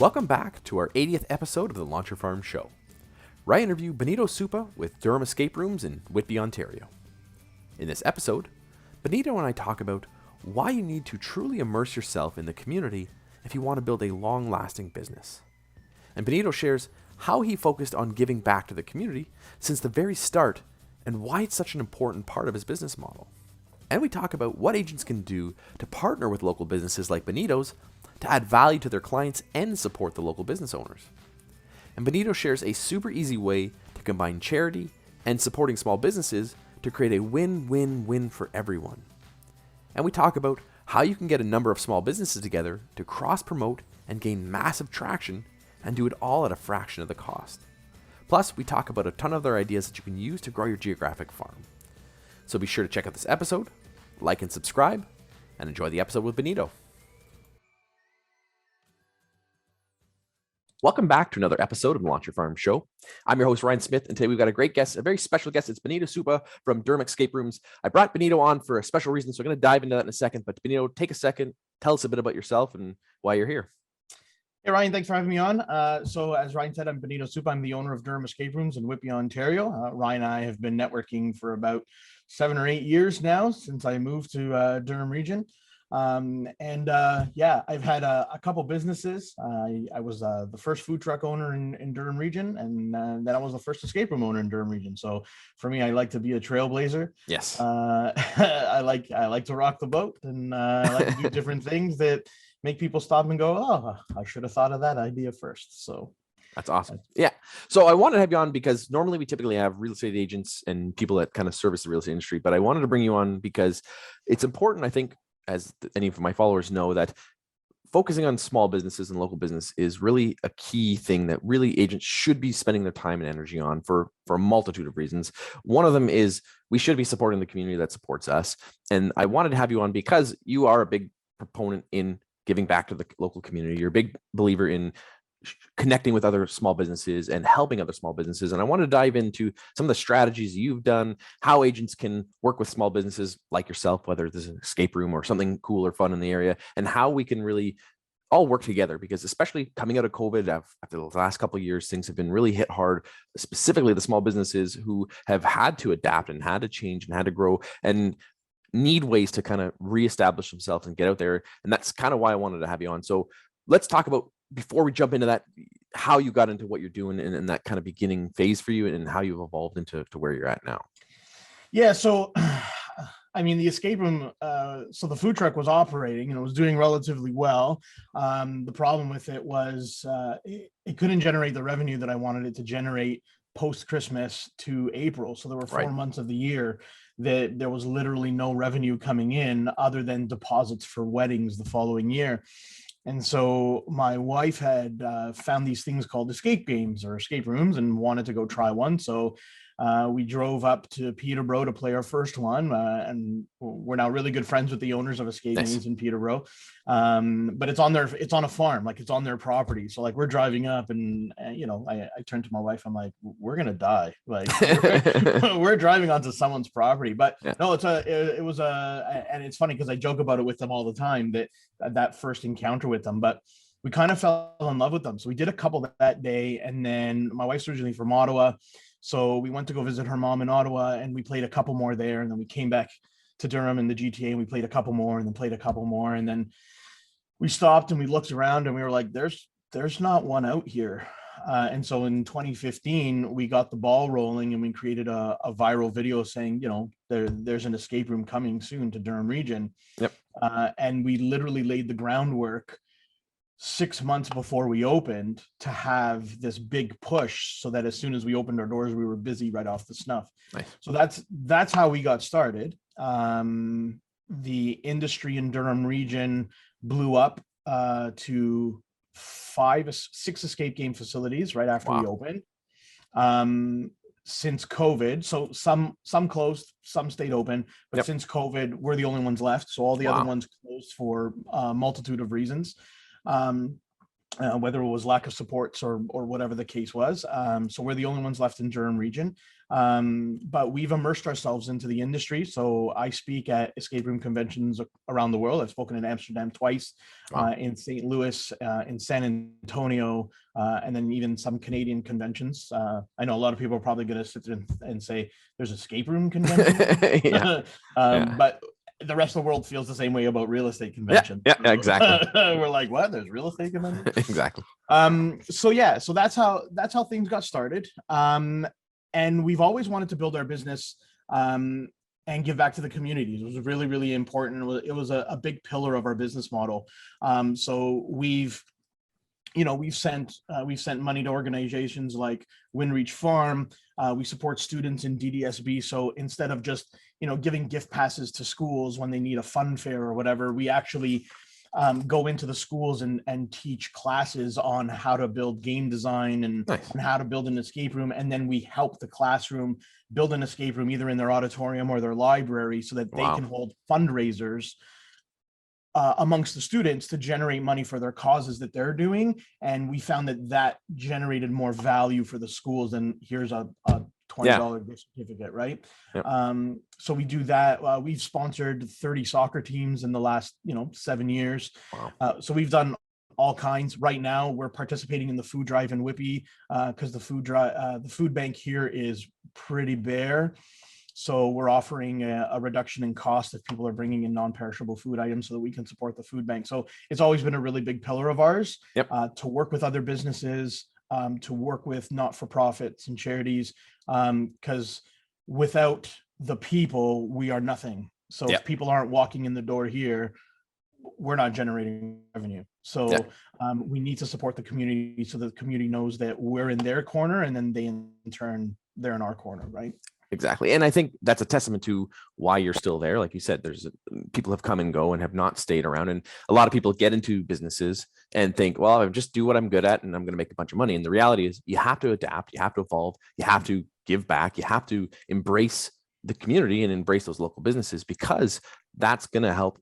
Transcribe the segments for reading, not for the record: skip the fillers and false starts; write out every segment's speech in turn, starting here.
Welcome back to our 80th episode of the Launcher Farm Show, where I interview Benito Suppa with Durham Escape Rooms in Whitby, Ontario. In this episode, Benito and I talk about why you need to truly immerse yourself in the community if you want to build a long-lasting business. And Benito shares how he focused on giving back to the community since the very start and why it's such an important part of his business model. And we talk about what agents can do to partner with local businesses like Benito's to add value to their clients and support the local business owners. And Benito shares a super easy way to combine charity and supporting small businesses to create a win-win-win for everyone. And we talk about how you can get a number of small businesses together to cross-promote and gain massive traction and do it all at a fraction of the cost. Plus, we talk about a ton of other ideas that you can use to grow your geographic farm. So be sure to check out this episode, like and subscribe, and enjoy the episode with Benito. Welcome back to another episode of the Launcher Farm Show. I'm your host, Ryan Smith, and today we've got a great guest, a very special guest. It's Benito Suppa from Durham Escape Rooms. I brought Benito on for a special reason, so I'm going to dive into that in a second. But Benito, take a second, tell us a bit about yourself and why you're here. Hey, Ryan, thanks for having me on. So as Ryan said, I'm Benito Suppa. I'm the owner of Durham Escape Rooms in Whitby, Ontario. Ryan and I have been networking for about 7 or 8 years now since I moved to Durham region. I've had a couple businesses. I was the first food truck owner in Durham region, and then I was the first escape room owner in Durham region. So for me, I like to be a trailblazer. Yes. I like to rock the boat, and I like to do different things that make people stop and go, oh, I should have thought of that idea first. So that's awesome. Yeah. So I wanted to have you on because normally we typically have real estate agents and people that kind of service the real estate industry, but I wanted to bring you on because it's important, I think, as any of my followers know, that focusing on small businesses and local business is really a key thing that really agents should be spending their time and energy on for a multitude of reasons. One of them is we should be supporting the community that supports us. And I wanted to have you on because you are a big proponent in giving back to the local community. You're a big believer in connecting with other small businesses and helping other small businesses. And I want to dive into some of the strategies you've done, how agents can work with small businesses like yourself, whether there's an escape room or something cool or fun in the area, and how we can really all work together, because especially coming out of COVID, after the last couple of years, things have been really hit hard, specifically the small businesses who have had to adapt and had to change and had to grow and need ways to kind of reestablish themselves and get out there. And that's kind of why I wanted to have you on. So let's talk about, before we jump into that, how you got into what you're doing and that kind of beginning phase for you and how you've evolved into where you're at now. Yeah. So, I mean, the escape room, so the food truck was operating and it was doing relatively well. The problem with it was it couldn't generate the revenue that I wanted it to generate post-Christmas to April. So there were 4 months of the year that there was literally no revenue coming in other than deposits for weddings the following year. And so my wife had found these things called escape games or escape rooms and wanted to go try one. So we drove up to Peterborough to play our first one. And we're now really good friends with the owners of escape games in Peterborough. But it's on a farm, like it's on their property. So like we're driving up and I turned to my wife, I'm like, we're going to die. Like we're driving onto someone's property, but no, and it's funny because I joke about it with them all the time that first encounter with them, but we kind of fell in love with them. So we did a couple that day. And then my wife's originally from Ottawa. So we went to go visit her mom in Ottawa and we played a couple more there. And then we came back to Durham in the GTA and we played a couple more and then played a couple more. And then we stopped and we looked around and we were like, there's not one out here. And so in 2015, we got the ball rolling and we created a viral video saying, there's an escape room coming soon to Durham region. Yep. And we literally laid the groundwork 6 months before we opened to have this big push so that as soon as we opened our doors, we were busy right off the snuff. Nice. So that's how we got started. The industry in Durham region blew up to 6 escape game facilities right after we opened. Since COVID, so some closed, some stayed open, but since COVID, we're the only ones left. So all the other ones closed for a multitude of reasons. whether it was lack of supports or whatever the case was. So we're the only ones left in Durham region. But we've immersed ourselves into the industry. So I speak at escape room conventions around the world. I've spoken in Amsterdam twice, in St. Louis, in San Antonio, and then even some Canadian conventions. I know a lot of people are probably going to sit there and say there's escape room convention. Yeah. But the rest of the world feels the same way about real estate convention. Yeah, exactly. We're like, what? There's real estate convention? Exactly. So yeah, so that's how things got started. And we've always wanted to build our business and give back to the communities. It was really, really important. It was a big pillar of our business model. So we've sent money to organizations like Windreach Farm. We support students in DDSB. So instead of just giving gift passes to schools when they need a fun fair or whatever, we actually go into the schools and teach classes on how to build game design and how to build an escape room. And then we help the classroom build an escape room either in their auditorium or their library so that they can hold fundraisers amongst the students to generate money for their causes that they're doing. And we found that generated more value for the schools than here's a $20 gift certificate, right? Yep. So we do that. We've sponsored 30 soccer teams in the last 7 years. Wow. So we've done all kinds. Right now we're participating in the food drive in Whitby because the food bank here is pretty bare. So we're offering a reduction in cost if people are bringing in non-perishable food items so that we can support the food bank. So it's always been a really big pillar of ours to work with other businesses, to work with not-for-profits and charities, because without the people, we are nothing. So if people aren't walking in the door here, we're not generating revenue. So we need to support the community so the community knows that we're in their corner, and then they in turn, they're in our corner, right? Exactly. And I think that's a testament to why you're still there. Like you said, there's people have come and go and have not stayed around. And a lot of people get into businesses and think, well, I'll just do what I'm good at and I'm going to make a bunch of money. And the reality is you have to adapt, you have to evolve, you have to give back, you have to embrace the community and embrace those local businesses, because that's going to help,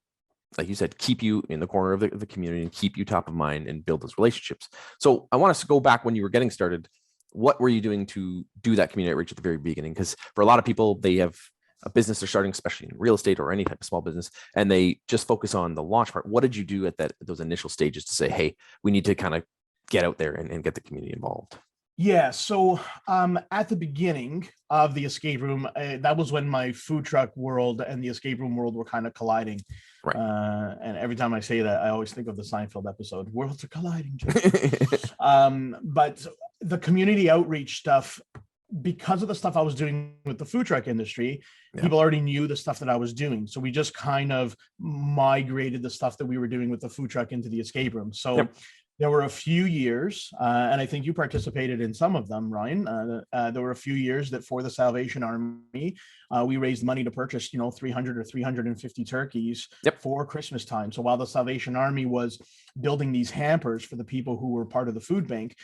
like you said, keep you in the corner of the community and keep you top of mind and build those relationships. So I want us to go back when you were getting started. What were you doing to do that community outreach at the very beginning? Because for a lot of people, they have a business they're starting, especially in real estate or any type of small business, and they just focus on the launch part. What did you do at those initial stages to say, hey, we need to kind of get out there and get the community involved? Yeah, so at the beginning of the escape room, that was when my food truck world and the escape room world were kind of colliding. Right. And every time I say that, I always think of the Seinfeld episode, "Worlds are colliding." But the community outreach stuff, because of the stuff I was doing with the food truck industry, people already knew the stuff that I was doing. So we just kind of migrated the stuff that we were doing with the food truck into the escape room. So there were a few years, and I think you participated in some of them, Ryan. There were a few years that for the Salvation Army, we raised money to purchase, 300 or 350 turkeys for Christmas time. So while the Salvation Army was building these hampers for the people who were part of the food bank,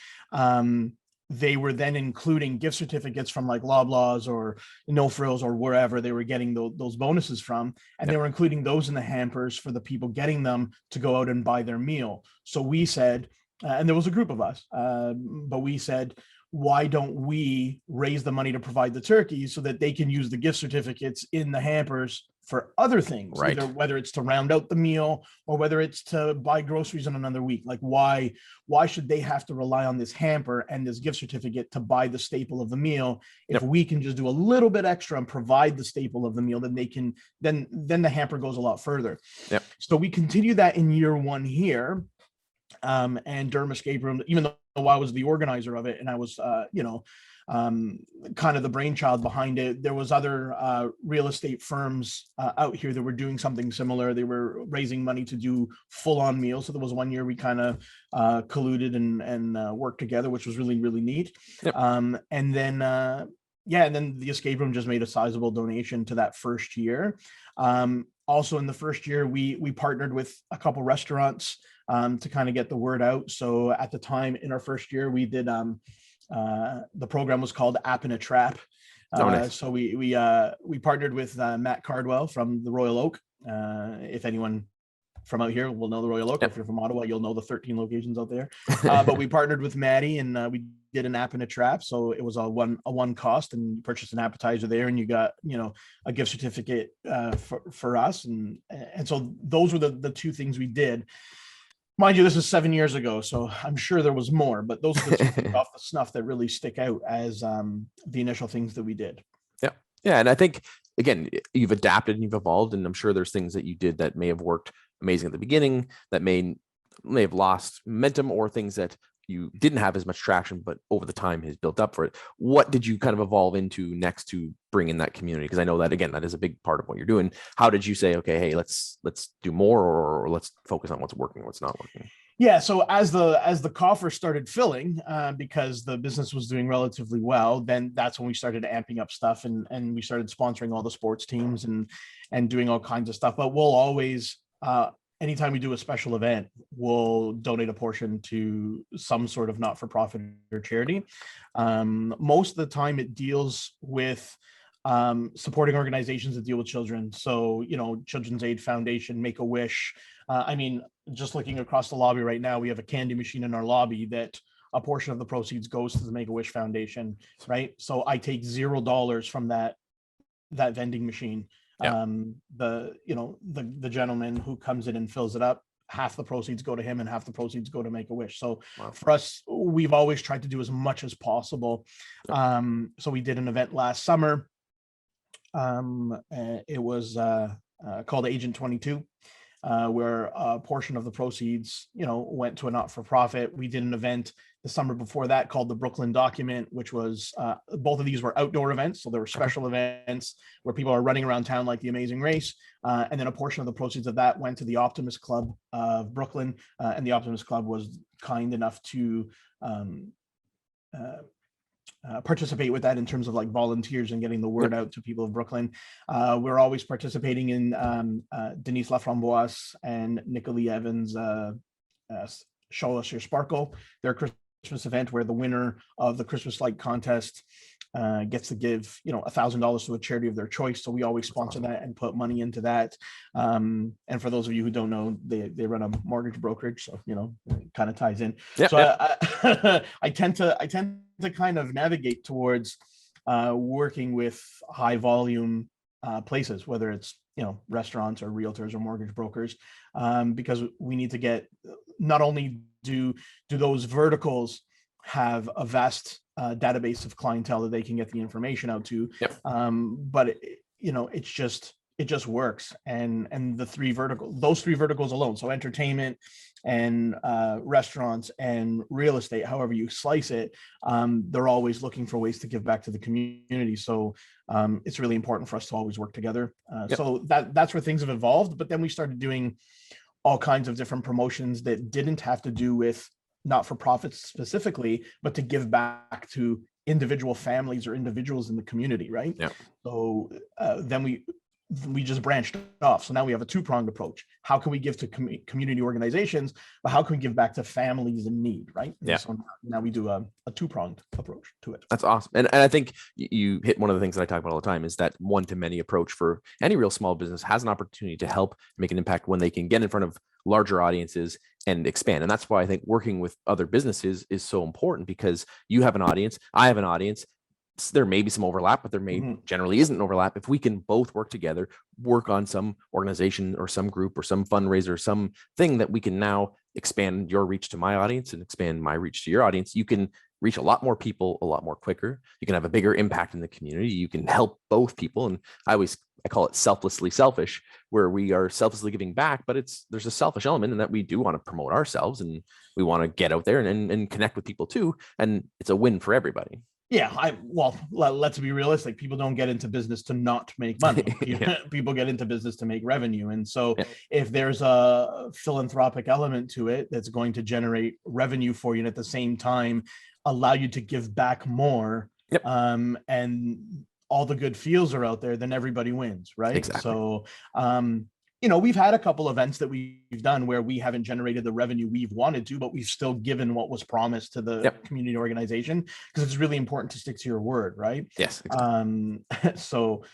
they were then including gift certificates from like Loblaws or No Frills or wherever they were getting those bonuses from. And they were including those in the hampers for the people getting them to go out and buy their meal. So we said, and there was a group of us, but we said, why don't we raise the money to provide the turkeys so that they can use the gift certificates in the hampers for other things, either whether it's to round out the meal or whether it's to buy groceries in another week. Like why should they have to rely on this hamper and this gift certificate to buy the staple of the meal? If we can just do a little bit extra and provide the staple of the meal, then they can, then the hamper goes a lot further. So we continue that in year one here. And Durham Escape Room, even though I was the organizer of it and I was, kind of the brainchild behind it, there was other real estate firms out here that were doing something similar. They were raising money to do full-on meals. So there was one year we kind of colluded and worked together, which was really, really neat. And then the escape room just made a sizable donation to that first year. Also in the first year, we partnered with a couple restaurants to kind of get the word out. So at the time in our first year, we did the program was called App in a Trap. So we partnered with Matt Cardwell from the Royal Oak. If anyone from out here will know the Royal Oak. Yep. If you're from Ottawa, you'll know the 13 locations out there. But we partnered with Maddie, and we did an app and a trap. So it was a one cost, and you purchased an appetizer there, and you got, a gift certificate for us. And so those were the two things we did. Mind you, this is 7 years ago, so I'm sure there was more, but those are the two things off the snuff that really stick out as the initial things that we did. Yeah. And I think, again, you've adapted and you've evolved, and I'm sure there's things that you did that may have worked amazing at the beginning that may have lost momentum, or things that you didn't have as much traction, but over the time has built up for it. What did you kind of evolve into next to bring in that community? Because I know that, again, that is a big part of what you're doing. How did you say, okay, hey, let's do more, or let's focus on what's working, what's not working? Yeah, so as the coffer started filling, because the business was doing relatively well, then that's when we started amping up stuff, and we started sponsoring all the sports teams and doing all kinds of stuff. But we'll always, anytime we do a special event, we'll donate a portion to some sort of not-for-profit or charity. Most of the time it deals with supporting organizations that deal with children. So, Children's Aid Foundation, Make-A-Wish. Just looking across the lobby right now, we have a candy machine in our lobby that a portion of the proceeds goes to the Make-A-Wish Foundation, right? So I take $0 from that vending machine. Yeah. The gentleman who comes in and fills it up, half the proceeds go to him and half the proceeds go to Make-A-Wish. So Wow. For us, we've always tried to do as much as possible. So we did an event last summer. It was called Agent 22. Where a portion of the proceeds, went to a not-for-profit. We did an event the summer before that called the Brooklyn Document, which was, both of these were outdoor events. So there were special events where people are running around town like the Amazing Race. And then a portion of the proceeds of that went to the Optimist Club of Brooklyn. And the Optimist Club was kind enough to participate with that in terms of like volunteers and getting the word out to people of Brooklyn. We're always participating in Denise Laframboise and Nicolee Evans' Show Us Your Sparkle, their Christmas event, where the winner of the Christmas light contest gets to give $1,000 to a charity of their choice. So we always sponsor that and put money into that. And for those of you who don't know, they run a mortgage brokerage, so it kind of ties in. I tend to kind of navigate towards working with high volume places, whether it's restaurants or realtors or mortgage brokers, because we need to get, not only do those verticals have a vast database of clientele that they can get the information out to, but it just works. And those three verticals alone, so entertainment and restaurants and real estate, however you slice it, they're always looking for ways to give back to the community. So it's really important for us to always work together. So that's where things have evolved. But then we started doing all kinds of different promotions that didn't have to do with not-for-profits specifically, but to give back to individual families or individuals in the community, right? So then we just branched off. So now we have a two-pronged approach. How can we give to community organizations, but how can we give back to families in need, right? So now we do a two-pronged approach to it. That's awesome. And I think you hit one of the things that I talk about all the time, is that one-to-many approach for any real small business has an opportunity to help make an impact when they can get in front of larger audiences and expand. And that's why I think working with other businesses is so important, because you have an audience, I have an audience. There may be some overlap, but there may generally isn't an overlap. If we can both work together, work on some organization or some group or some fundraiser, some thing that we can now expand your reach to my audience and expand my reach to your audience, you can reach a lot more people a lot more quicker. You can have a bigger impact in the community. You can help both people. And I call it selflessly selfish, where we are selflessly giving back, but there's a selfish element in that we do want to promote ourselves and we want to get out there and connect with people too. And it's a win for everybody. Yeah, let's be realistic. People don't get into business to not make money. People get into business to make revenue. And so if there's a philanthropic element to it that's going to generate revenue for you and at the same time allow you to give back more, and all the good feels are out there, then everybody wins, right? Exactly. So we've had a couple events that we've done where we haven't generated the revenue we've wanted to, but we've still given what was promised to the community organization, because it's really important to stick to your word, right? Yes. Exactly. So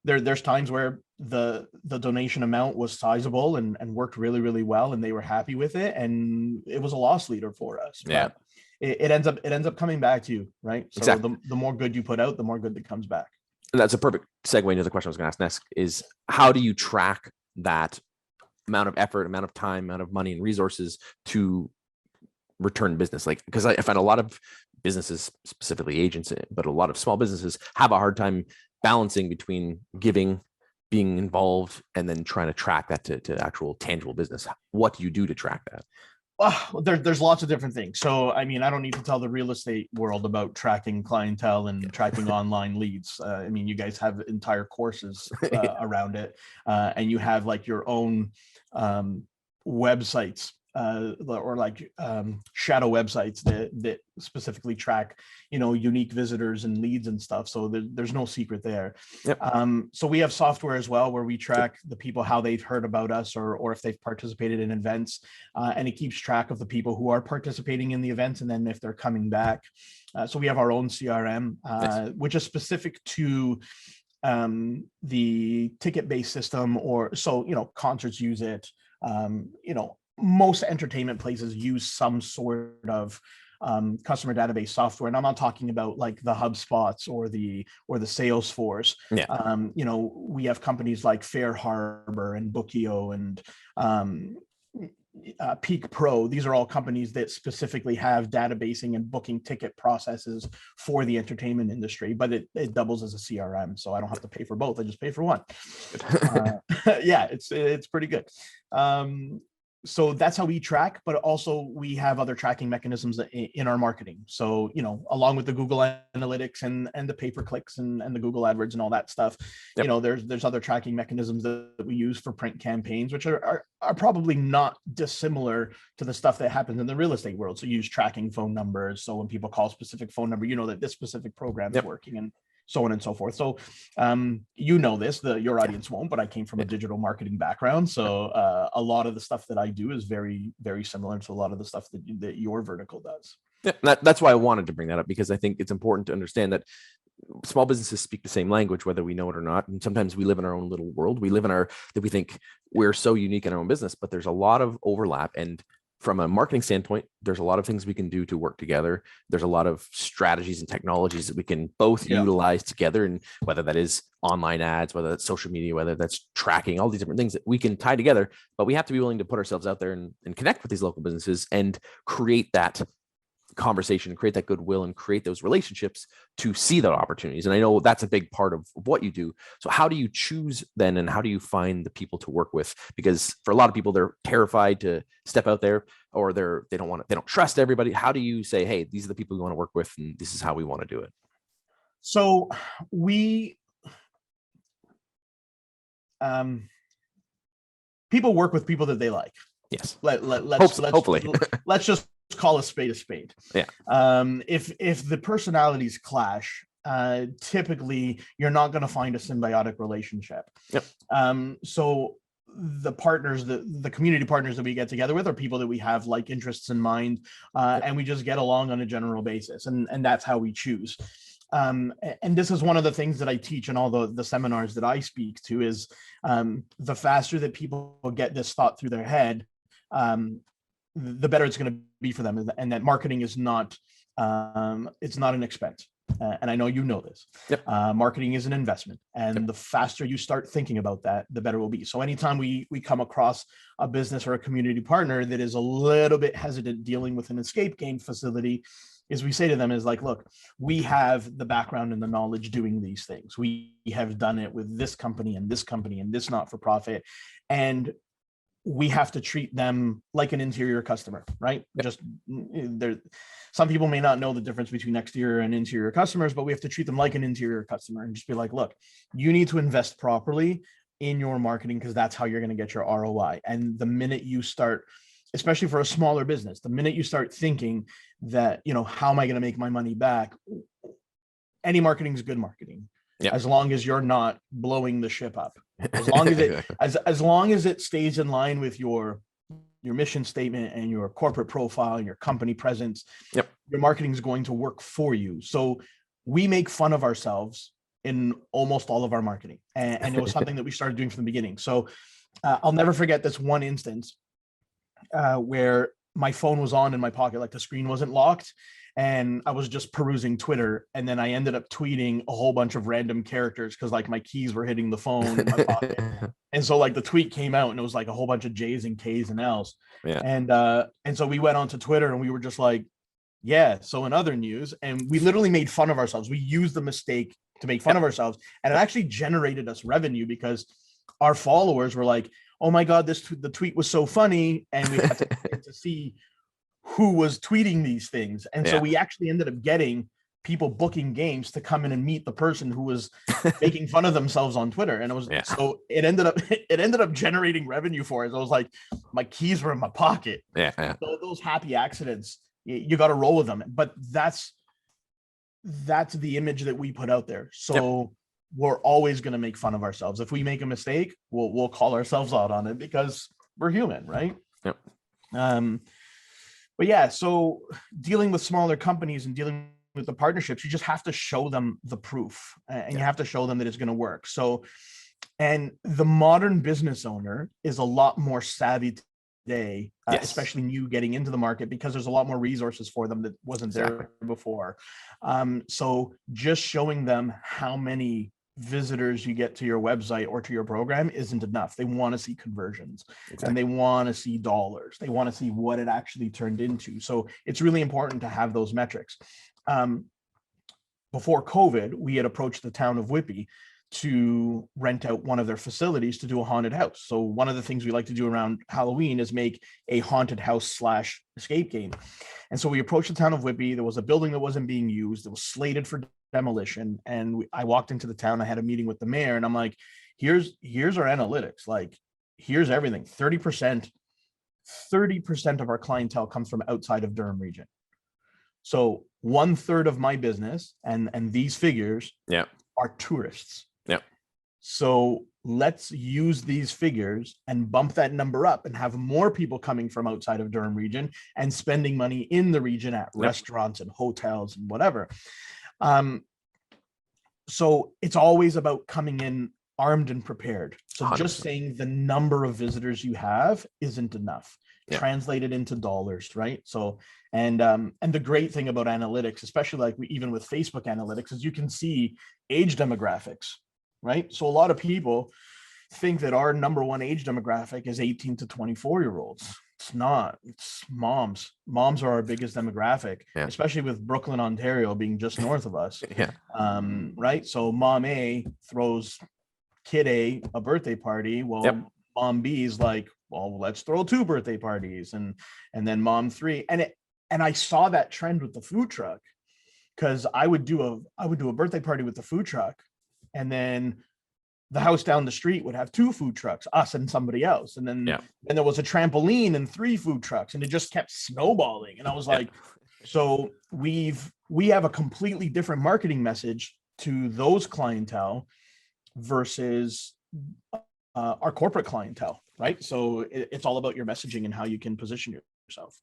there's times where the donation amount was sizable and worked really, really well, and they were happy with it, and it was a loss leader for us. Yeah. But it ends up coming back to you, right? So Exactly. the more good you put out, the more good that comes back. And that's a perfect segue into the question I was going to ask next: is how do you track that amount of effort, amount of time, amount of money and resources to return business? Like, because I find a lot of businesses, specifically agents, but a lot of small businesses have a hard time balancing between giving, being involved, and then trying to track that to actual tangible business. What do you do to track that? Well, there's lots of different things. So, I mean, I don't need to tell the real estate world about tracking clientele and tracking online leads. I mean, you guys have entire courses around it, and you have like your own websites or like shadow websites that specifically track, unique visitors and leads and stuff. So there's no secret there. Yep. So we have software as well where we track the people, how they've heard about us, or if they've participated in events, and it keeps track of the people who are participating in the events, and then if they're coming back. So we have our own CRM, Nice. which is specific to the ticket-based system, or so, concerts use it. Most entertainment places use some sort of customer database software, and I'm not talking about like the HubSpots or the Salesforce. Yeah. We have companies like Fair Harbor and Bookio and Peak Pro. These are all companies that specifically have databasing and booking ticket processes for the entertainment industry, but it doubles as a CRM, so I don't have to pay for both. I just pay for one. Yeah, it's pretty good. So that's how we track, but also we have other tracking mechanisms in our marketing. So, along with the Google Analytics and the pay-per-clicks and the Google AdWords and all that stuff, Yep. There's other tracking mechanisms that we use for print campaigns, which are probably not dissimilar to the stuff that happens in the real estate world. So you use tracking phone numbers. So when people call a specific phone number, that this specific program is working, and so on and so forth. So, this, your audience won't, but I came from a digital marketing background. So a lot of the stuff that I do is very, very similar to a lot of the stuff that your vertical does. Yeah, that's why I wanted to bring that up, because I think it's important to understand that small businesses speak the same language, whether we know it or not. And sometimes we live in our own little world. We live in that we think we're so unique in our own business, but there's a lot of overlap. And from a marketing standpoint, there's a lot of things we can do to work together. There's a lot of strategies and technologies that we can both utilize together. And whether that is online ads, whether that's social media, whether that's tracking, all these different things that we can tie together, but we have to be willing to put ourselves out there and connect with these local businesses and create that conversation, create that goodwill, and create those relationships to see those opportunities. And I know that's a big part of what you do. So how do you choose then, and how do you find the people to work with? Because for a lot of people, they're terrified to step out there, or they don't trust everybody. How do you say, hey, these are the people we want to work with, and this is how we want to do it? So people work with people that they like. Yes. Hopefully. Let's just call a spade a spade. Yeah. If the personalities clash, typically you're not going to find a symbiotic relationship. Yep. So the partners, the community partners that we get together with are people that we have like interests in mind, and we just get along on a general basis, and that's how we choose. And this is one of the things that I teach in all the seminars that I speak to is the faster that people get this thought through their head, the better it's going to be for them, and that marketing is not it's not an expense. And I know this. Yep. Marketing is an investment, and the faster you start thinking about that, the better it will be. So anytime we come across a business or a community partner that is a little bit hesitant dealing with an escape game facility, is we say to them is like, look, we have the background and the knowledge doing these things. We have done it with this company and this company and this not-for-profit, and we have to treat them like an interior customer, right? Yep. Just some people may not know the difference between exterior and interior customers, but we have to treat them like an interior customer and just be like, look, you need to invest properly in your marketing, because that's how you're going to get your ROI. And the minute you start, especially for a smaller business, the minute you start thinking that, how am I going to make my money back? Any marketing is good marketing. Yeah. As long as you're not blowing the ship up, as long as it as long as it stays in line with your mission statement and your corporate profile and your company presence, your marketing is going to work for you. So we make fun of ourselves in almost all of our marketing. And it was something that we started doing from the beginning. So I'll never forget this one instance where my phone was on in my pocket, like the screen wasn't locked. And I was just perusing Twitter. And then I ended up tweeting a whole bunch of random characters because like my keys were hitting the phone in my pocket. And so like the tweet came out and it was like a whole bunch of J's and K's and L's. Yeah. And so we went onto Twitter and we were just like, yeah. So in other news, and we literally made fun of ourselves. We used the mistake to make fun of ourselves. And it actually generated us revenue because our followers were like, oh my God, the tweet was so funny. And we had to see who was tweeting these things. And so we actually ended up getting people booking games to come in and meet the person who was making fun of themselves on Twitter. And it was, so it ended up generating revenue for us. I was like, my keys were in my pocket. So those happy accidents, you got to roll with them. But that's the image that we put out there. So we're always going to make fun of ourselves. If we make a mistake, we'll call ourselves out on it because we're human, right? But yeah, so dealing with smaller companies and dealing with the partnerships, you just have to show them the proof and you have to show them that it's going to work. So, and the modern business owner is a lot more savvy today, especially new getting into the market, because there's a lot more resources for them that wasn't there before. So just showing them how many visitors you get to your website or to your program isn't enough. They want to see conversions and they want to see dollars. They want to see what it actually turned into. So it's really important to have those metrics. Before COVID, we had approached the town of Whitby to rent out one of their facilities to do a haunted house. So one of the things we like to do around Halloween is make a haunted house / escape game. And so we approached the town of Whitby. There was a building that wasn't being used. It was slated for demolition. And I walked into the town. I had a meeting with the mayor and I'm like, here's our analytics. Like, here's everything. 30% of our clientele comes from outside of Durham region. So 1/3 of my business and these figures are tourists. So let's use these figures and bump that number up and have more people coming from outside of Durham region and spending money in the region at restaurants and hotels and whatever. So it's always about coming in armed and prepared. So 100%. Just saying the number of visitors you have isn't enough. Translated into dollars, right? So, and the great thing about analytics, especially like even with Facebook analytics, is you can see age demographics, right? So a lot of people think that our number one age demographic is 18 to 24-year-olds. It's not. It's moms. Moms are our biggest demographic, especially with Brooklyn, Ontario being just north of us. Right? So mom A throws kid A birthday party. Well, mom B is like, well, let's throw 2 birthday parties, and then mom 3. And I saw that trend with the food truck, because I would do a birthday party with the food truck, and then the house down the street would have 2 food trucks, us and somebody else. And then there was a trampoline and 3 food trucks, and it just kept snowballing. And I was like, so we have a completely different marketing message to those clientele versus our corporate clientele, right? So it's all about your messaging and how you can position yourself.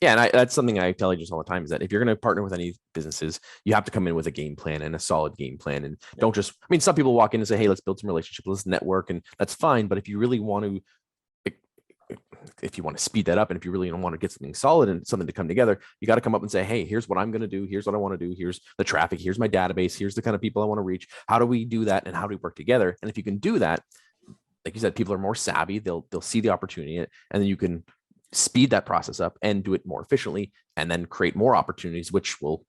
Yeah, and that's something I tell agents all the time, is that if you're going to partner with any businesses, you have to come in with a game plan and a solid game plan. And don't just, I mean, some people walk in and say, hey, let's build some relationships, let's network, and that's fine. But if you really want to, speed that up, and if you really want to get something solid and something to come together, you got to come up and say, hey, here's what I'm going to do. Here's what I want to do. Here's the traffic. Here's my database. Here's the kind of people I want to reach. How do we do that? And how do we work together? And if you can do that, like you said, people are more savvy. They'll see the opportunity, and then you can speed that process up and do it more efficiently, and then create more opportunities, which will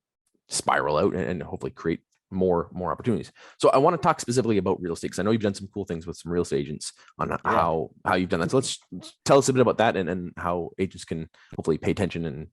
spiral out and hopefully create more opportunities. So I want to talk specifically about real estate, because I know you've done some cool things with some real estate agents on how you've done that. So let's tell us a bit about that and how agents can hopefully pay attention and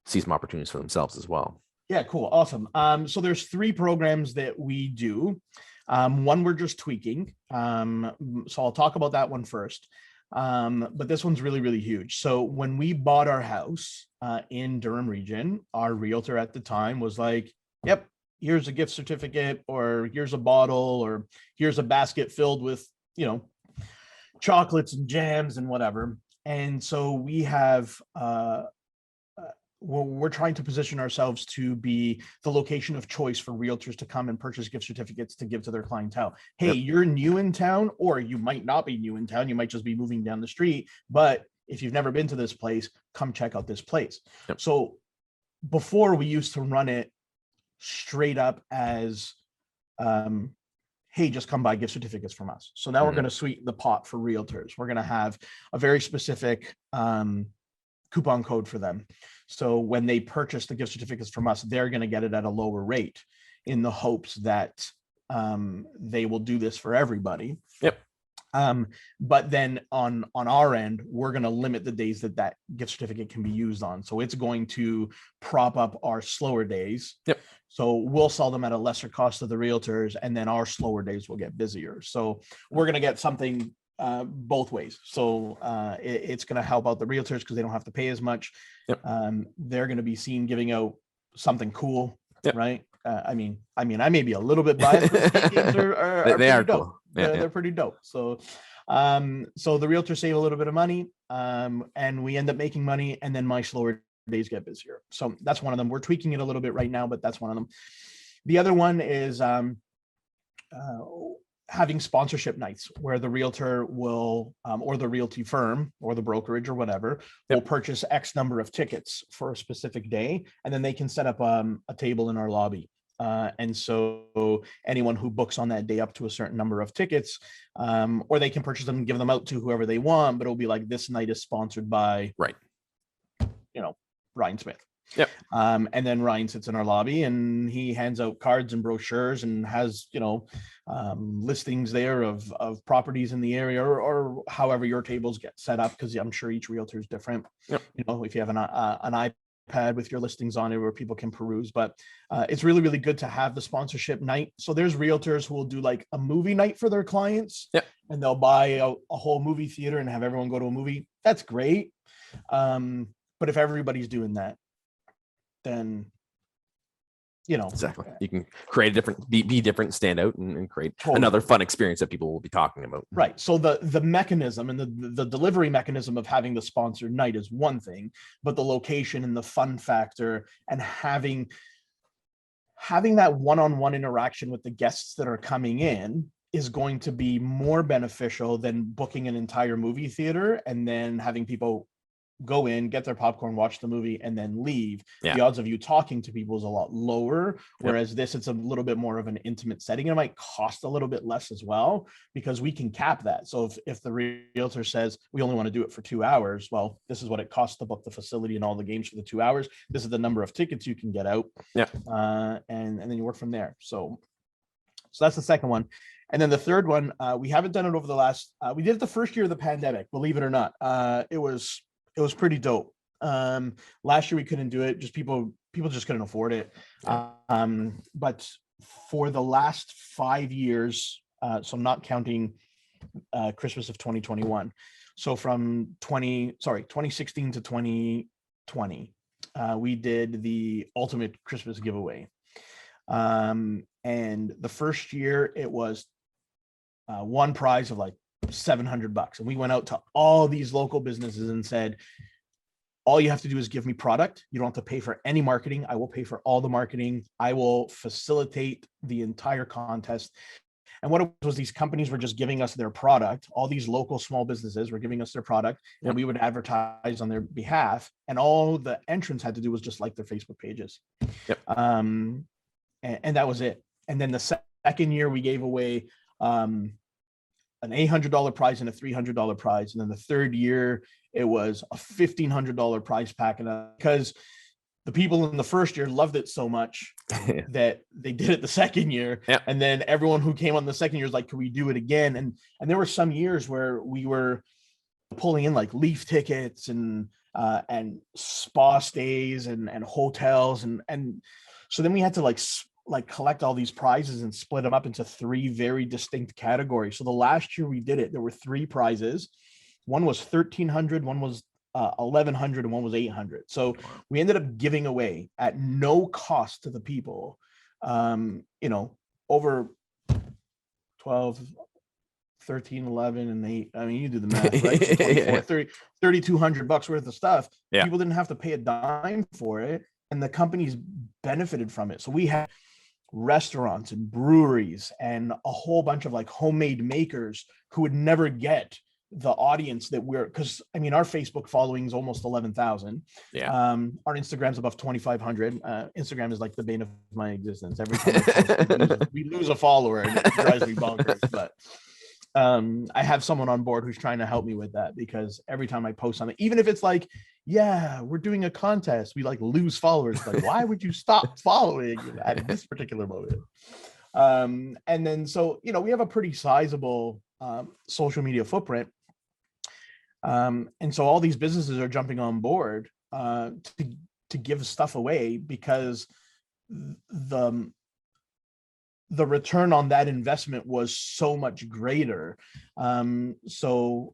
see some opportunities for themselves as well. Yeah, cool. Awesome. So there's 3 programs that we do. One we're just tweaking. So I'll talk about that one first. But this one's really, really huge. So when we bought our house in Durham region, our realtor at the time was like, yep, here's a gift certificate, or here's a bottle, or here's a basket filled with, chocolates and jams and whatever. And so we have we're trying to position ourselves to be the location of choice for realtors to come and purchase gift certificates to give to their clientele. Hey, you're new in town, or you might not be new in town. You might just be moving down the street. But if you've never been to this place, come check out this place. So before, we used to run it straight up as, hey, just come buy gift certificates from us. So now we're going to sweeten the pot for realtors. We're going to have a very specific coupon code for them. So when they purchase the gift certificates from us, they're going to get it at a lower rate, in the hopes that they will do this for everybody. But then on our end, we're going to limit the days that gift certificate can be used on. So it's going to prop up our slower days. So we'll sell them at a lesser cost to the realtors, and then our slower days will get busier. So we're going to get something both ways. So it's going to help out the realtors because they don't have to pay as much. They're going to be seen giving out something cool, right? I mean, I may be a little bit biased, but the games are they are dope. Cool. They're pretty dope. So, so the realtors save a little bit of money, and we end up making money, and then my slower days get busier. So that's one of them. We're tweaking it a little bit right now, but that's one of them. The other one is having sponsorship nights, where the realtor will, or the realty firm or the brokerage or whatever, will purchase X number of tickets for a specific day, and then they can set up a table in our lobby. And so anyone who books on that day up to a certain number of tickets, or they can purchase them and give them out to whoever they want, but it'll be like, this night is sponsored by, Ryan Smith. And then Ryan sits in our lobby and he hands out cards and brochures and has, listings there of properties in the area, or however your tables get set up, because I'm sure each realtor is different. If you have an iPad with your listings on it where people can peruse, but it's really, really good to have the sponsorship night. So there's realtors who will do like a movie night for their clients, and they'll buy a whole movie theater and have everyone go to a movie. That's great. But if everybody's doing that, then exactly, you can create a different, be different, stand out, and create another fun experience that people will be talking about. Right. So the mechanism and the delivery mechanism of having the sponsored night is one thing, but the location and the fun factor and having that one-on-one interaction with the guests that are coming in is going to be more beneficial than booking an entire movie theater and then having people go in, get their popcorn, watch the movie, and then leave. The odds of you talking to people is a lot lower. Whereas this, it's a little bit more of an intimate setting. It might cost a little bit less as well, because we can cap that. So if the realtor says we only want to do it for 2 hours, well, this is what it costs to book the facility and all the games for the 2 hours. This is the number of tickets you can get out. And then you work from there. So that's the second one. And then the third one, we haven't done it over the last, we did it the first year of the pandemic, believe it or not. It was pretty dope. Last year we couldn't do it. Just people just couldn't afford it. But for the last 5 years, so not counting Christmas of 2021. So from 2016 to 2020, we did the ultimate Christmas giveaway. And the first year it was one prize of like $700, and we went out to all these local businesses and said, all you have to do is give me product. You don't have to pay for any marketing. I will pay for all the marketing. I will facilitate the entire contest. And what it was, these companies were just giving us their product. All these local small businesses were giving us their product, and we would advertise on their behalf. And all the entrants had to do was just like their Facebook pages. And that was it. And then the second year we gave away an $800 prize and a $300 prize. And then the third year, it was a $1,500 prize pack. And because the people in the first year loved it so much that they did it the second year. And then everyone who came on the second year was like, can we do it again? And there were some years where we were pulling in like Leaf tickets and spa stays and hotels. And so then we had to like collect all these prizes and split them up into 3 very distinct categories. So the last year we did it, there were 3 prizes. One was $1,300, one was $1,100, and one was $800. So we ended up giving away at no cost to the people, over 12, 13, 11, and 8. I mean, you do the math, right? So 24, Yeah. 30, $3,200 worth of stuff. Yeah. People didn't have to pay a dime for it, and the companies benefited from it. So we had restaurants and breweries and a whole bunch of like homemade makers who would never get the audience that we're, because I mean our Facebook following is almost 11,000. Yeah. Our Instagram's above 2,500. Instagram is like the bane of my existence. Every time I post, we lose a follower and it drives me bonkers. But I have someone on board who's trying to help me with that, because every time I post something, even if it's like, yeah, we're doing a contest, we like lose followers. Like, why would you stop following at this particular moment? And then, so, you know, we have a pretty sizable social media footprint. And so all these businesses are jumping on board to give stuff away, because the return on that investment was so much greater. So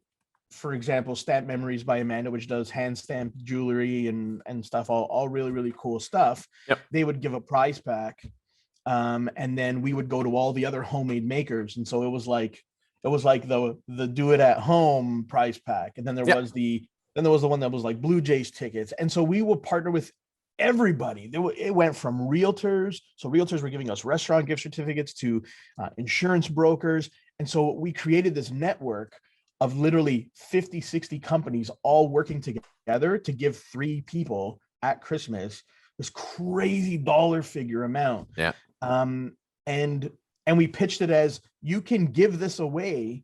for example, Stamp Memories by Amanda, which does hand stamped jewelry and stuff, all really, really cool stuff. Yep. They would give a prize pack. And then we would go to all the other homemade makers. And so it was like the do it at home prize pack. And then there was the one that was like Blue Jays tickets. And so we would partner with everybody. It went from realtors. So realtors were giving us restaurant gift certificates to insurance brokers. And so we created this network of literally 50, 60 companies all working together to give 3 people at Christmas this crazy dollar figure amount. Yeah. And we pitched it as, you can give this away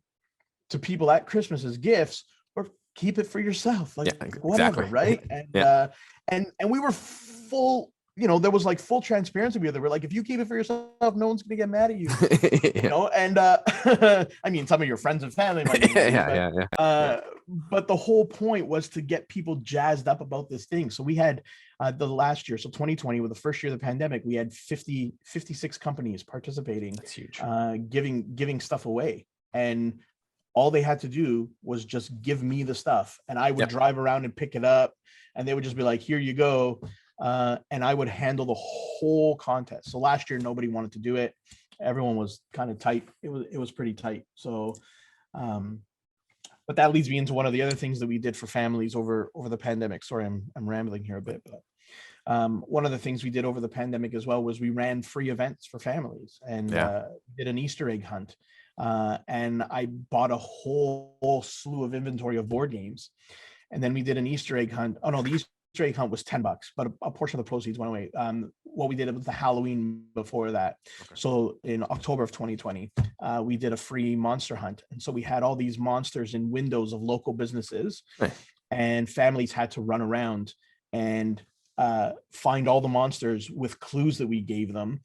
to people at Christmas as gifts, or keep it for yourself, like whatever, right? And and we were full, you know, there was like full transparency. They were like, if you keep it for yourself, no one's gonna get mad at you. You know, and I mean, some of your friends and family might be, but the whole point was to get people jazzed up about this thing. So we had the last year, so 2020, with the first year of the pandemic, we had 56 companies participating. That's huge. Giving stuff away, and all they had to do was just give me the stuff, and I would drive around and pick it up, and they would just be like, here you go. And I would handle the whole contest. So last year, nobody wanted to do it. Everyone was kind of tight. It was pretty tight. So, but that leads me into one of the other things that we did for families over the pandemic. Sorry, I'm rambling here a bit, but one of the things we did over the pandemic as well was we ran free events for families, and did an Easter egg hunt. And I bought a whole slew of inventory of board games. And then we did an Easter egg hunt. Oh no, the Easter egg hunt was $10, but a portion of the proceeds went away. What we did was the Halloween before that. Okay. So in October of 2020, we did a free monster hunt. And so we had all these monsters in windows of local businesses, and families had to run around and find all the monsters with clues that we gave them.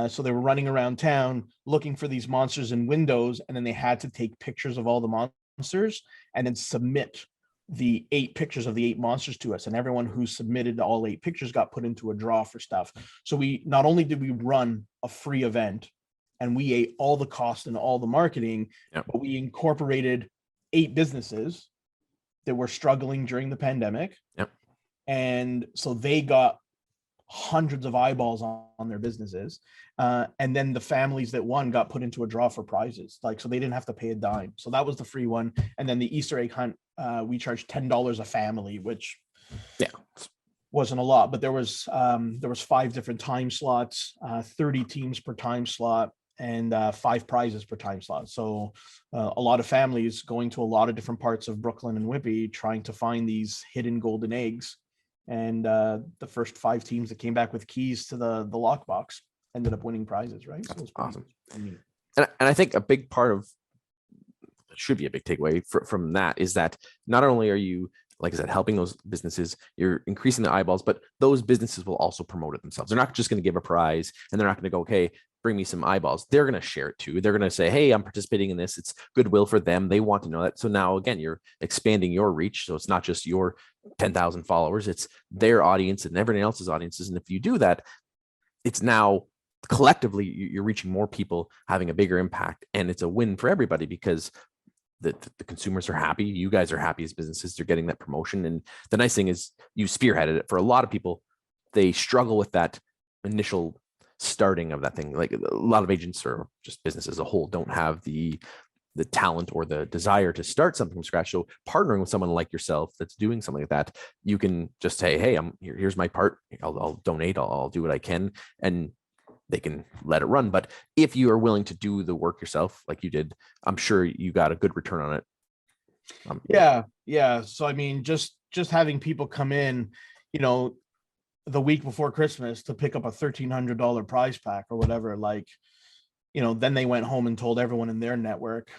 So they were running around town looking for these monsters in windows, and then they had to take pictures of all the monsters and then submit the 8 pictures of the 8 monsters to us, and everyone who submitted all 8 pictures got put into a draw for stuff. So we not only did we run a free event and we ate all the cost and all the marketing, but we incorporated 8 businesses that were struggling during the pandemic. And so they got hundreds of eyeballs on their businesses. And then the families that won got put into a draw for prizes. Like, so they didn't have to pay a dime. So that was the free one. And then the Easter egg hunt, we charged $10 a family, which wasn't a lot, but there was 5 different time slots, 30 teams per time slot, and 5 prizes per time slot. So a lot of families going to a lot of different parts of Brooklyn and Whitby trying to find these hidden golden eggs. And the first 5 teams that came back with keys to the lockbox ended up winning prizes, right? That's so it's awesome. And I think a big part of, should be a big takeaway from that, is that not only are you, like I said, helping those businesses, you're increasing the eyeballs, but those businesses will also promote it themselves. They're not just going to give a prize and they're not going to go, okay, bring me some eyeballs. They're going to share it too. They're going to say, hey, I'm participating in this. It's goodwill for them. They want to know that. So now again, you're expanding your reach. So it's not just your 10,000 followers, it's their audience and everyone else's audiences. And if you do that, it's now collectively you're reaching more people, having a bigger impact, and it's a win for everybody, because the consumers are happy, you guys are happy as businesses, they're getting that promotion. And the nice thing is you spearheaded it. For a lot of people, they struggle with that initial starting of that thing. Like a lot of agents or just business as a whole don't have the the talent or the desire to start something from scratch. So partnering with someone like yourself that's doing something like that, you can just say, hey, here's my part. I'll donate. I'll do what I can, and they can let it run. But if you are willing to do the work yourself, like you did, I'm sure you got a good return on it. Yeah. So I mean, just having people come in, the week before Christmas to pick up a $1,300 prize pack or whatever, like, then they went home and told everyone in their network,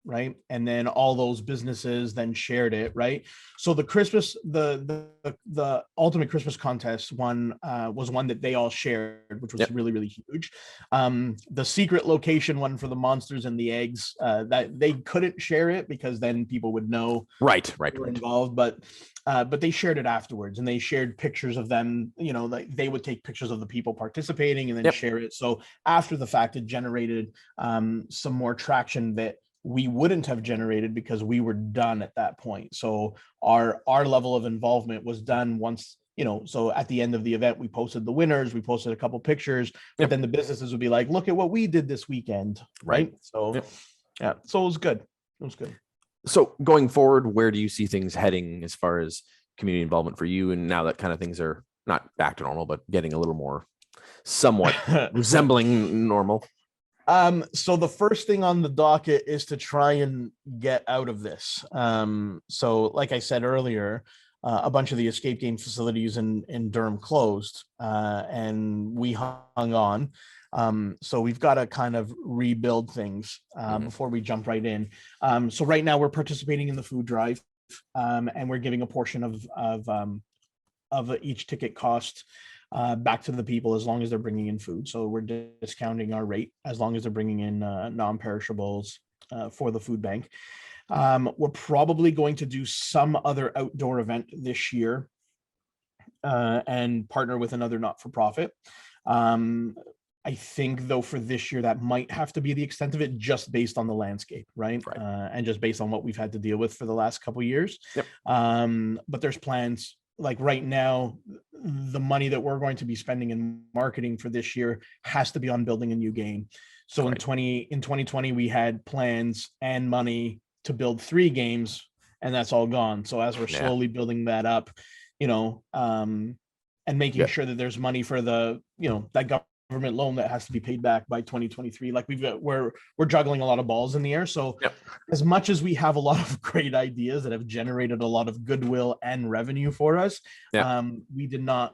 right? And then all those businesses then shared it, right? So the Christmas, the ultimate Christmas contest one was one that they all shared, which was really, really huge. The secret location one for the monsters and the eggs, that they couldn't share it because then people would know right involved, but they shared it afterwards, and they shared pictures of them. Like they would take pictures of the people participating and then share it. So after the fact, it generated some more traction that we wouldn't have generated because we were done at that point. So our level of involvement was done once, so at the end of the event, we posted the winners, we posted a couple pictures, but then the businesses would be like, look at what we did this weekend. Right. So so it was good. So going forward, where do you see things heading as far as community involvement for you? And now that kind of things are not back to normal, but getting a little more somewhat resembling normal. So the first thing on the docket is to try and get out of this. So like I said earlier, a bunch of the escape game facilities in Durham closed, and we hung on. So we've got to kind of rebuild things before we jump right in. So right now we're participating in the food drive, and we're giving a portion of each ticket cost back to the people as long as they're bringing in food. So we're discounting our rate as long as they're bringing in non-perishables for the food bank. We're probably going to do some other outdoor event this year and partner with another not-for-profit. I think, though, for this year, that might have to be the extent of it, just based on the landscape, right? And just based on what we've had to deal with for the last couple of years. But there's plans. Like right now, the money that we're going to be spending in marketing for this year has to be on building a new game. So in 2020, we had plans and money to build 3 games, and that's all gone. So as we're slowly building that up, and making sure that there's money for the, that government loan that has to be paid back by 2023. Like we're juggling a lot of balls in the air. So as much as we have a lot of great ideas that have generated a lot of goodwill and revenue for us, we did not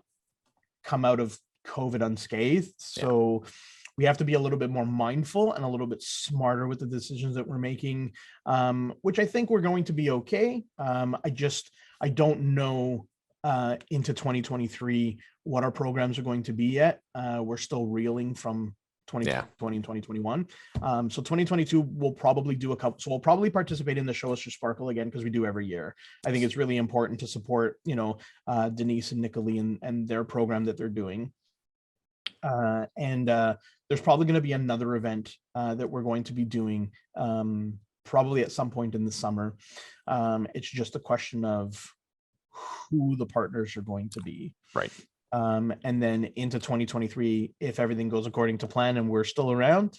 come out of COVID unscathed. So we have to be a little bit more mindful and a little bit smarter with the decisions that we're making, which I think we're going to be okay. I don't know into 2023 what our programs are going to be yet. We're still reeling from 2020 and 2021. So 2022 we'll probably do a couple. So we'll probably participate in the Show Us Your Sparkle again, because we do every year. I think it's really important to support Denise and Nicolene and their program that they're doing. And there's probably going to be another event that we're going to be doing probably at some point in the summer. It's just a question of who the partners are going to be. Right. And then into 2023, if everything goes according to plan and we're still around,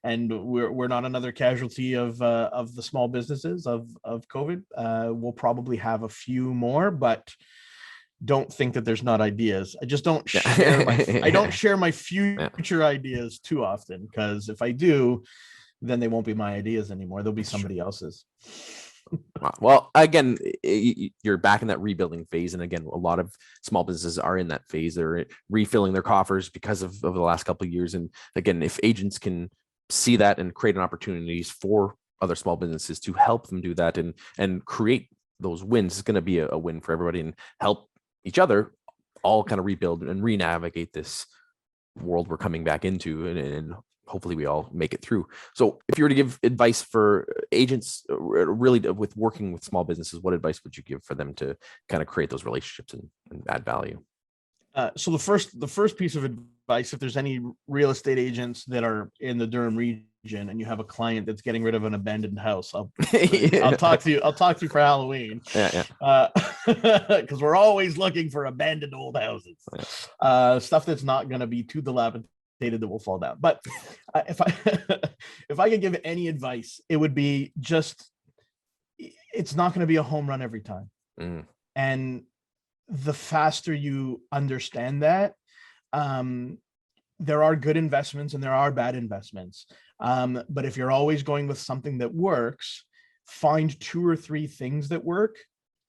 and we're not another casualty of the small businesses of COVID, we'll probably have a few more, but don't think that there's not ideas. I just don't share my future ideas too often, because if I do, then they won't be my ideas anymore. They'll be somebody else's. Well, again, you're back in that rebuilding phase. And again, a lot of small businesses are in that phase. They're refilling their coffers because of the last couple of years. And again, if agents can see that and create an opportunities for other small businesses to help them do that and create those wins, it's going to be a win for everybody, and help each other all kind of rebuild and re-navigate this world we're coming back into, and hopefully we all make it through. So if you were to give advice for agents really with working with small businesses, what advice would you give for them to kind of create those relationships and add value? So the first piece of advice, if there's any real estate agents that are in the Durham region and you have a client that's getting rid of an abandoned house, I'll talk to you for Halloween. Because we're always looking for abandoned old houses, stuff that's not going to be too dilapidated that will fall down. But if I if I could give any advice, it would be just, it's not going to be a home run every time. And the faster you understand that, there are good investments and there are bad investments. But if you're always going with something that works, find 2 or 3 things that work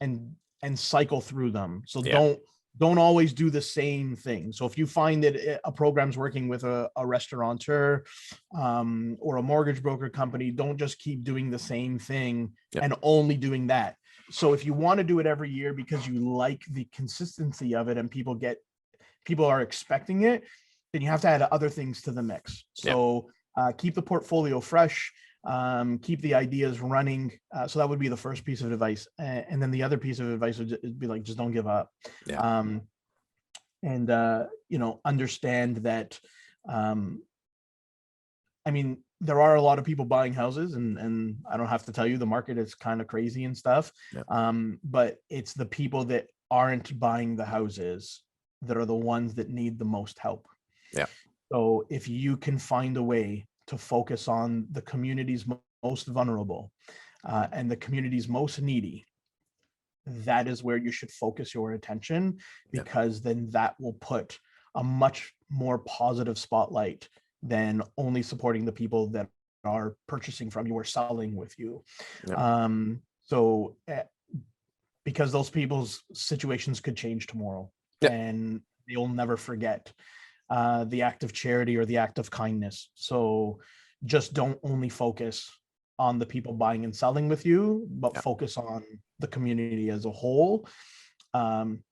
and cycle through them. So don't always do the same thing. So if you find that a program's working with a restaurateur or a mortgage broker company, don't just keep doing the same thing and only doing that. So if you want to do it every year because you like the consistency of it and people are expecting it, then you have to add other things to the mix. So keep the portfolio fresh, keep the ideas running. So that would be the first piece of advice. And then the other piece of advice would be like, just don't give up. Understand that, I mean, there are a lot of people buying houses and I don't have to tell you, the market is kind of crazy and stuff. But it's the people that aren't buying the houses that are the ones that need the most help. So if you can find a way to focus on the community's most vulnerable and the community's most needy, that is where you should focus your attention, because then that will put a much more positive spotlight than only supporting the people that are purchasing from you or selling with you. Because those people's situations could change tomorrow, and you'll never forget the act of charity or the act of kindness. So just don't only focus on the people buying and selling with you, but focus on the community as a whole, and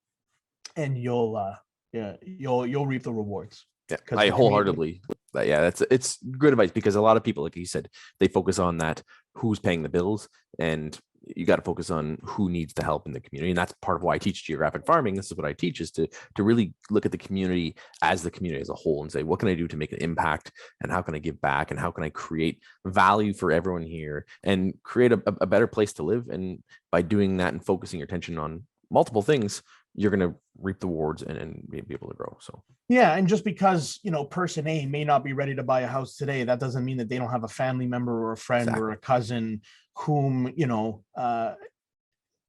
you'll reap the rewards. I wholeheartedly, it's good advice, because a lot of people, like you said, they focus on that who's paying the bills, and you got to focus on who needs the help in the community. And that's part of why I teach geographic farming. This is what I teach, is to really look at the community as a whole and say, what can I do to make an impact, and how can I give back, and how can I create value for everyone here and create a better place to live. And by doing that and focusing your attention on multiple things, you're going to reap the rewards and be able to grow. So and just because person A may not be ready to buy a house today, that doesn't mean that they don't have a family member or a friend or a cousin whom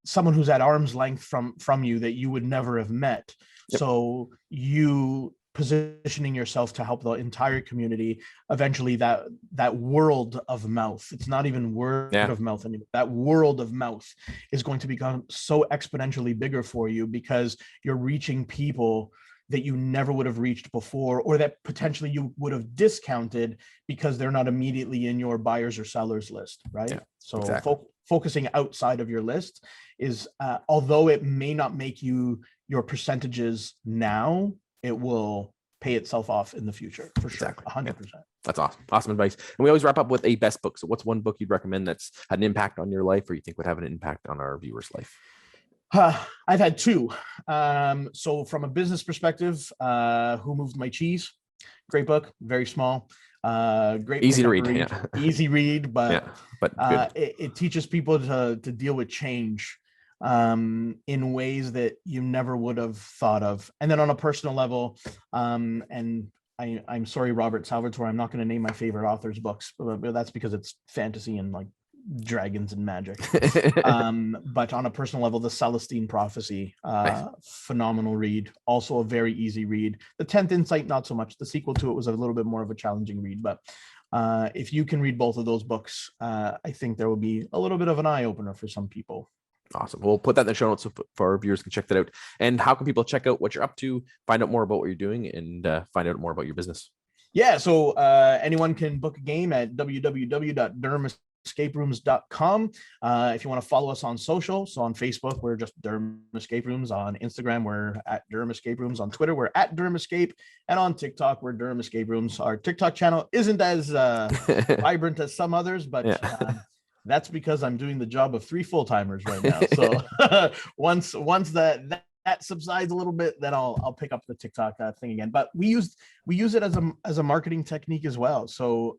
someone who's at arm's length from you that you would never have met. So you positioning yourself to help the entire community, eventually that world of mouth, it's not even word of mouth anymore, that world of mouth is going to become so exponentially bigger for you, because you're reaching people that you never would have reached before, or that potentially you would have discounted because they're not immediately in your buyers or sellers list, right? Focusing outside of your list is, although it may not make you your percentages now, it will pay itself off in the future for sure. 100%. That's awesome advice. And we always wrap up with a best book. So what's one book you'd recommend that's had an impact on your life, or you think would have an impact on our viewers' life? I've had 2. So from a business perspective, Who Moved My Cheese? Great book, very small, great, easy to read. Easy read, but good. It teaches people to deal with change in ways that you never would have thought of. And then on a personal level, and I'm sorry, Robert Salvatore, I'm not going to name my favorite author's books, but that's because it's fantasy and like dragons and magic. But on a personal level, the Celestine Prophecy, phenomenal read, also a very easy read. The 10th Insight, not so much. The sequel to it was a little bit more of a challenging read, but if you can read both of those books, I think there will be a little bit of an eye-opener for some people. Awesome. We'll put that in the show notes so for our viewers can check that out. And how can people check out what you're up to, find out more about what you're doing, and find out more about your business? So anyone can book a game at www.durhamescaperooms.com. If you want to follow us on social, so on Facebook, we're just Durham Escape Rooms. On Instagram, we're at Durham Escape Rooms. On Twitter, we're at Durham Escape. And on TikTok, we're Durham Escape Rooms. Our TikTok channel isn't as vibrant as some others, but that's because I'm doing the job of 3 full-timers right now. So once that subsides a little bit, then I'll pick up the TikTok thing again. But we use it as a marketing technique as well. So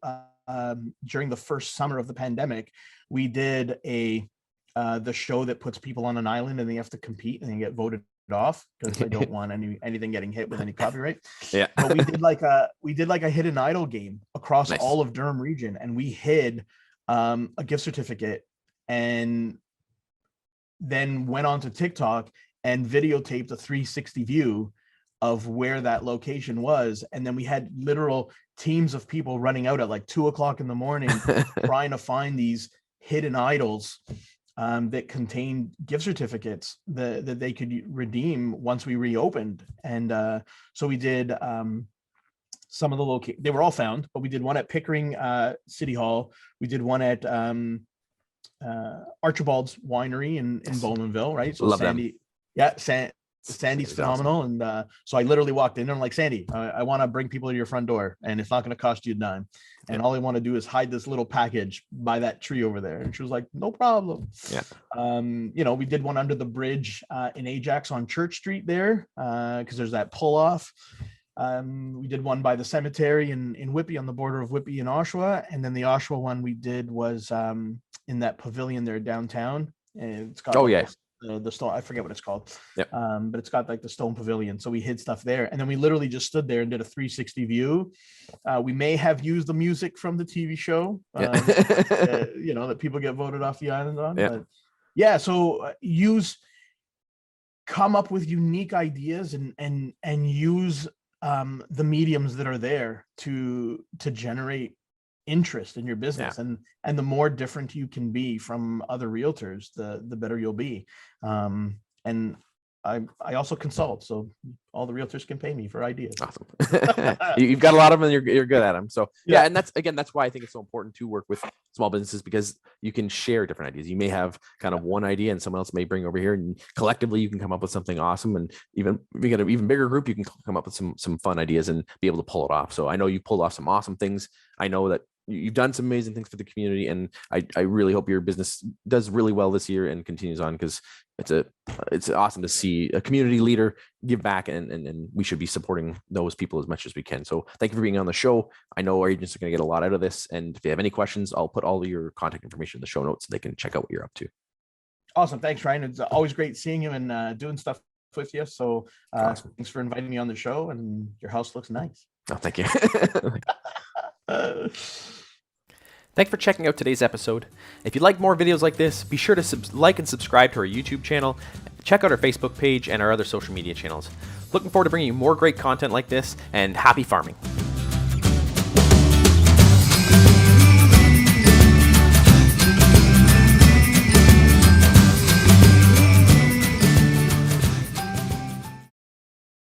during the first summer of the pandemic, we did the show that puts people on an island and they have to compete and they get voted off because I don't want anything getting hit with any copyright. Yeah. But we did like a hidden idol game across Nice. all of Durham region, and we hid a gift certificate, and then went on to TikTok and videotaped a 360 view of where that location was. And then we had literal teams of people running out at like 2:00 in the morning trying to find these hidden idols that contained gift certificates that they could redeem once we reopened. And so we did some of the they were all found, but we did one at Pickering City Hall. We did one at Archibald's Winery in Bowmanville, right? So Love Sandy, them. yeah, Sandy's phenomenal. Awesome. And so I literally walked in and I'm like, Sandy, I want to bring people to your front door, and it's not going to cost you a dime. And all I want to do is hide this little package by that tree over there. And she was like, no problem. Yeah. You know, we did one under the bridge in Ajax on Church Street there because there's that pull off. We did one by the cemetery in Whitby, on the border of Whitby and Oshawa. And then the Oshawa one we did was in that pavilion there downtown. And it's got the stone, I forget what it's called. Yep. But it's got like the stone pavilion. So we hid stuff there. And then we literally just stood there and did a 360 view. We may have used the music from the TV show, you know, that people get voted off the island on. Yeah. But yeah, so come up with unique ideas and use the mediums that are there to generate interest in your business. And the more different you can be from other realtors, the better you'll be. And I also consult, so all the realtors can pay me for ideas. Awesome. You've got a lot of them and you're good at them. So yeah, and that's why I think it's so important to work with small businesses, because you can share different ideas. You may have kind of one idea and someone else may bring over here, and collectively you can come up with something awesome. And even if you get an even bigger group, you can come up with some fun ideas and be able to pull it off. So I know you pulled off some awesome things. I know that you've done some amazing things for the community, and I really hope your business does really well this year and continues on, because it's awesome to see a community leader give back, and we should be supporting those people as much as we can. So thank you for being on the show. I know our agents are going to get a lot out of this, and if they have any questions, I'll put all of your contact information in the show notes so they can check out what you're up to. Awesome. Thanks, Ryan. It's always great seeing you and doing stuff with you. So Awesome. Thanks for inviting me on the show, and your house looks nice. Oh, thank you. Thanks for checking out today's episode. If you'd like more videos like this, be sure to like and subscribe to our YouTube channel. Check out our Facebook page and our other social media channels. Looking forward to bringing you more great content like this, and happy farming.